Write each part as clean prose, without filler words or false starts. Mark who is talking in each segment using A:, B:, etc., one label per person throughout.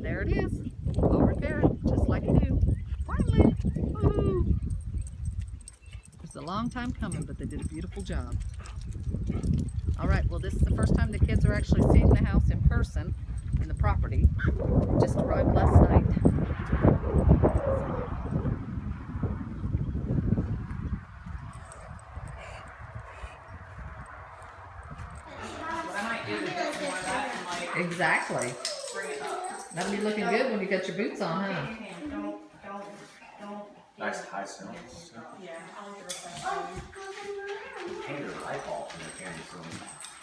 A: there it is. I'll repair it just like you do. Finally! Woo! It's a long time coming, but they did a beautiful job. Alright, well this is the first time the kids are actually seeing the house in person and the property. Just arrived last night.
B: What I might do is get some more of that and like
A: Exactly.
B: bring it up.
A: That'll be looking good when you got your boots on, huh?
B: Don't.
C: Nice high ceiling.
B: Yeah, I'll give it that.
C: Painted an eyeball from the candy ceiling.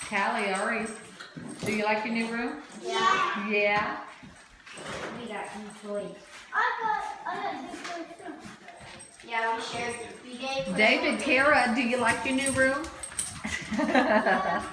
A: Callie, Ari, do you like your new room?
D: Yeah.
A: Yeah.
D: We got new toys. I got new toys too. Yeah, we shared. We gave.
A: David, Kara, do you like your new room?
D: Yeah.